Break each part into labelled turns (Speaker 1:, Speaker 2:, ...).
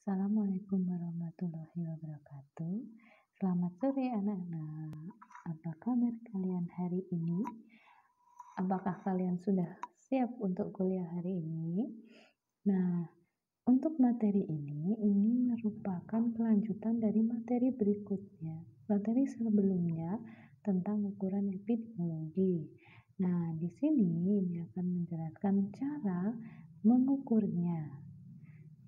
Speaker 1: Assalamualaikum warahmatullahi wabarakatuh. Selamat sore anak-anak. Apa kabar kalian hari ini? Apakah kalian sudah siap untuk kuliah hari ini? Nah, untuk materi ini merupakan kelanjutan dari materi berikutnya. Materi sebelumnya tentang ukuran epidemiologi. Nah, di sini ini akan menjelaskan cara mengukurnya.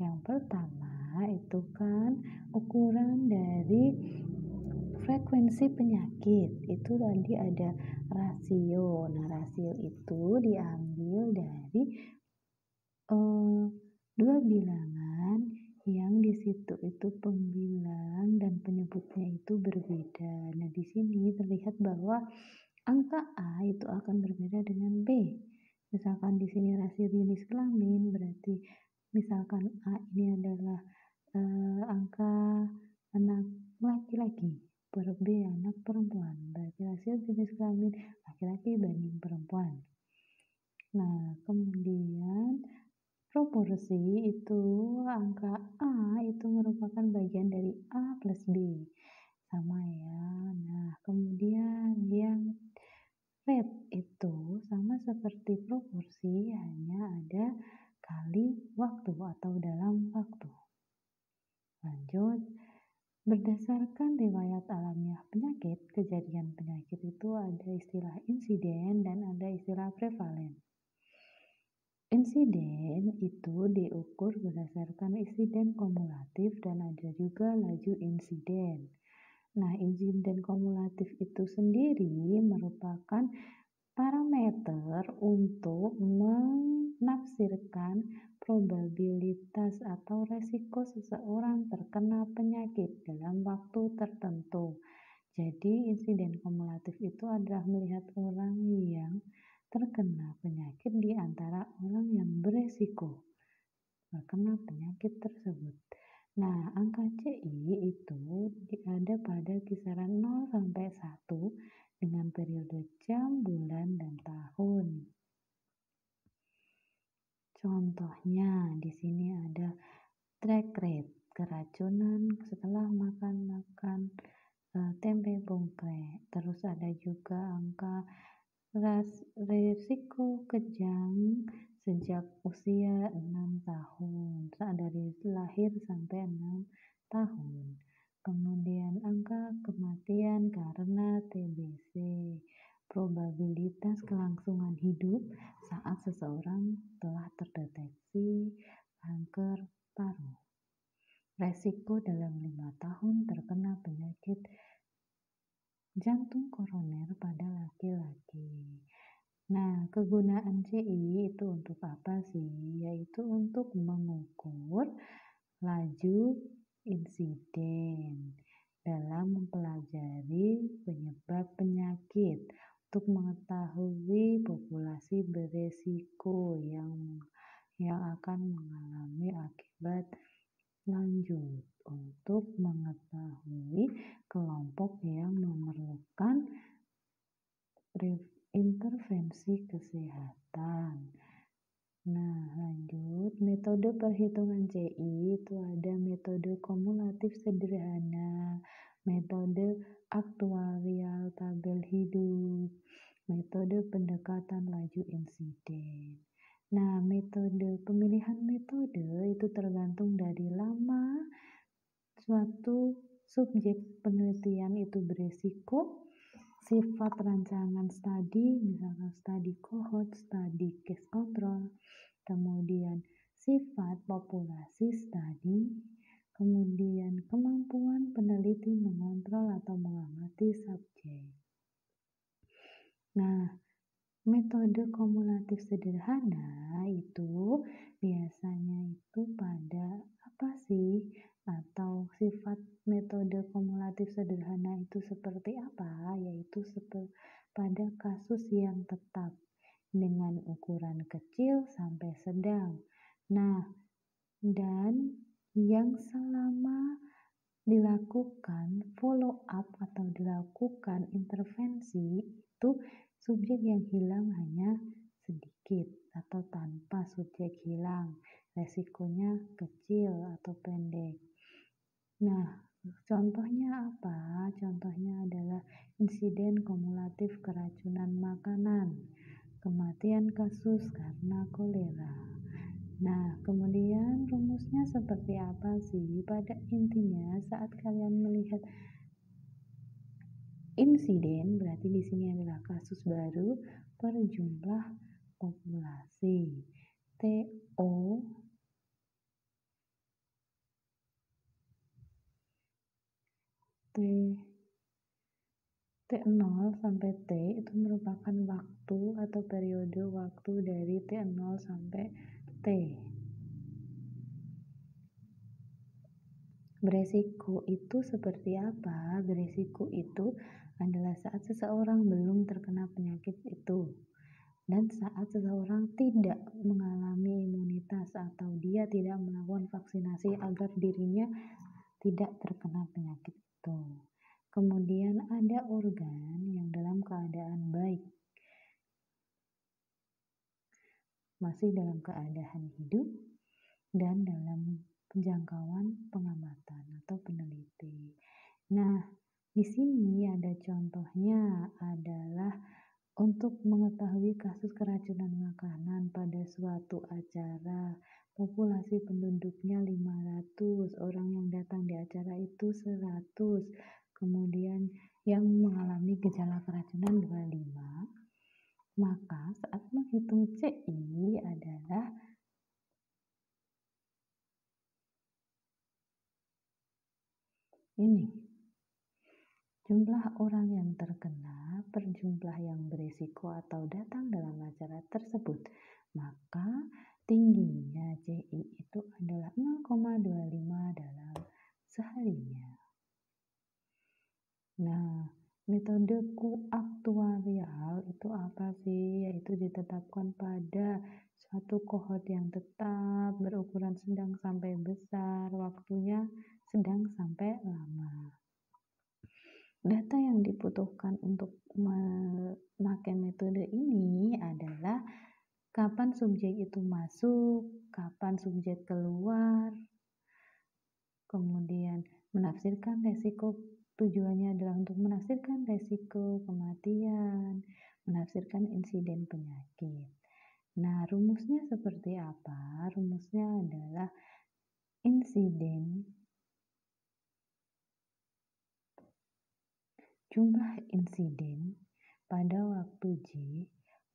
Speaker 1: Yang pertama itu kan ukuran dari frekuensi penyakit. Itu tadi ada rasio. Nah, rasio itu diambil dari dua bilangan yang di situ itu pembilang dan penyebutnya itu berbeda. Nah, di sini terlihat bahwa angka A itu akan berbeda dengan B. Misalkan di sini rasio jenis kelamin, berarti misalkan A ini adalah angka anak laki-laki per B anak perempuan, berarti rasio jenis kelamin laki-laki banding perempuan. Nah, kemudian proporsi itu angka A itu merupakan bagian dari A plus B. Sama ya. Nah, kemudian yang rate itu sama seperti proporsi, hanya ada kali waktu atau dalam waktu. Lanjut, berdasarkan riwayat alamiah penyakit, kejadian penyakit itu ada istilah insiden dan ada istilah prevalen. Insiden itu diukur berdasarkan insiden kumulatif dan ada juga laju insiden. Nah, insiden kumulatif itu sendiri merupakan parameter untuk menafsirkan probabilitas atau resiko seseorang terkena penyakit dalam waktu tertentu. Jadi, insiden kumulatif itu adalah melihat orang yang terkena penyakit di antara orang yang beresiko terkena penyakit tersebut. Nah, angka CI itu ada pada kisaran 0 sampai 1 dengan periode jam, bulan, dan tahun. Contohnya di sini ada track rate keracunan setelah makan tempe bongkrek. Terus ada juga angka resiko kejang sejak usia 6 tahun, dari lahir sampai 6 tahun. Kemudian angka kematian karena TBC, probabilitas kelangsungan hidup saat seseorang telah terdeteksi kanker paru. Resiko dalam 5 tahun terkena penyakit jantung koroner pada laki-laki. Nah, kegunaan CI itu untuk apa sih? Yaitu untuk mengukur laju insiden dalam mempelajari penyebab penyakit untuk mengetahui populasi beresiko yang akan mengalami akibat lanjut, untuk mengetahui kelompok yang memerlukan intervensi kesehatan. Nah, lanjut, metode perhitungan CI itu ada metode kumulatif sederhana, metode aktuarial tabel hidup, metode pendekatan laju insiden. Nah, pemilihan metode itu tergantung dari lama suatu subjek penelitian itu beresiko, sifat rancangan studi, misalkan studi cohort, studi case control, kemudian sifat populasi studi, kemudian kemampuan peneliti mengontrol atau mengamati subjek. Nah, metode kumulatif sederhana itu biasanya itu pada apa sih? Atau sifat metode kumulatif sederhana itu seperti apa? Yaitu pada kasus yang tetap dengan ukuran kecil sampai sedang. Nah, dan yang selama dilakukan follow up atau dilakukan intervensi itu subjek yang hilang hanya sedikit atau tanpa subjek hilang. resikonya kecil atau pendek. Nah, contohnya apa? Contohnya adalah insiden kumulatif keracunan makanan, kematian kasus karena kolera. Nah, kemudian rumusnya seperti apa sih? Pada intinya, saat kalian melihat insiden, berarti di sini adalah kasus baru per jumlah populasi. TO T0 sampai T itu merupakan waktu atau periode waktu dari T0 sampai T. Beresiko itu seperti apa? Beresiko itu adalah saat seseorang belum terkena penyakit itu dan saat seseorang tidak mengalami imunitas atau dia tidak melakukan vaksinasi agar dirinya tidak terkena penyakit itu. Kemudian ada organ yang dalam keadaan baik, masih dalam keadaan hidup dan dalam penjangkauan pengamatan atau peneliti. Nah, di sini ada contohnya adalah untuk mengetahui kasus keracunan makanan pada suatu acara, populasi penduduknya 500, orang yang datang di acara itu 100, kemudian yang mengalami gejala keracunan 25, maka saat menghitung CI adalah ini, jumlah orang yang terkena per jumlah yang berisiko atau datang dalam acara tersebut. Maka tingginya CI itu adalah 0,25 dalam seharinya. Nah, metode aktuarial itu apa sih? Yaitu ditetapkan pada suatu kohort yang tetap berukuran sedang sampai besar, waktunya sedang sampai lama. Data yang dibutuhkan untuk memakai metode ini adalah kapan subjek itu masuk, kapan subjek keluar, kemudian menafsirkan resiko, tujuannya adalah untuk menafsirkan resiko kematian, menafsirkan insiden penyakit. Nah, rumusnya seperti apa? Rumusnya adalah insiden jumlah insiden pada waktu J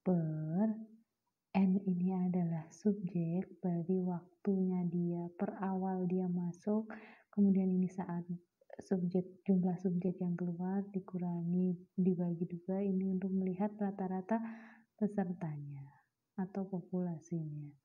Speaker 1: per N ini adalah subjek dari waktunya dia per awal dia masuk, kemudian ini saat jumlah subjek yang keluar dikurangi dibagi 2, ini untuk melihat rata-rata pesertanya atau populasinya.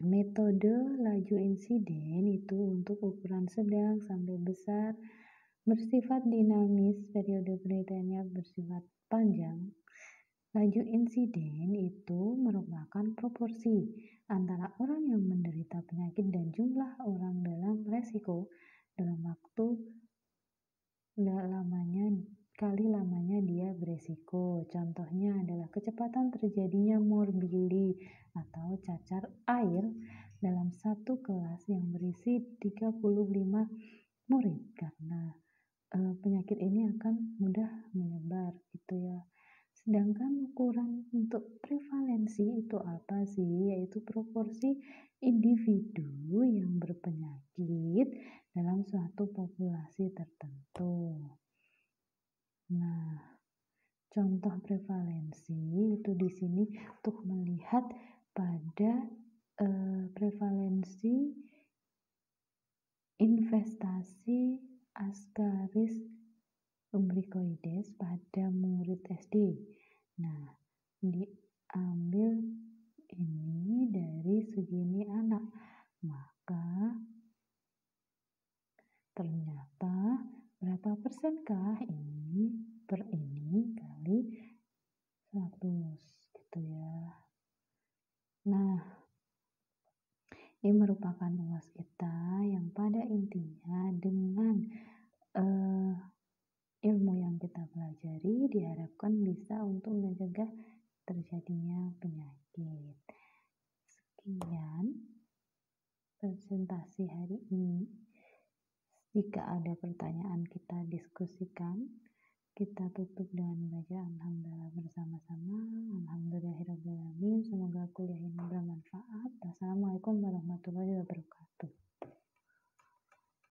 Speaker 1: Metode laju insiden itu untuk ukuran sedang sampai besar, bersifat dinamis, periode penelitiannya bersifat panjang. Laju insiden itu merupakan proporsi antara orang yang menderita penyakit dan jumlah orang dalam resiko dalam waktu lamanya dia beresiko. Contohnya adalah kecepatan terjadinya morbili atau cacar air dalam satu kelas yang berisi 35 murid, karena penyakit ini akan mudah menyebar gitu ya. Sedangkan ukuran untuk prevalensi itu apa sih? Yaitu proporsi individu yang berpenyakit dalam suatu populasi tertentu. Nah, contoh prevalensi itu di sini untuk melihat pada prevalensi investasi Ascaris umbilicoides pada murid SD. Nah, diambil ini dari segini anak, maka ternyata berapa persenkah ini per ini kali 100 gitu ya. Nah, ini merupakan UAS kita yang pada intinya dengan ilmu yang kita pelajari diharapkan bisa untuk mencegah terjadinya penyakit. Sekian presentasi hari ini. Jika ada pertanyaan, kita diskusikan. Kita tutup dengan bacaan hamdalah bersama-sama. Alhamdulillahirrahmanirrahim. Semoga kuliah ini bermanfaat. Wassalamualaikum warahmatullahi wabarakatuh.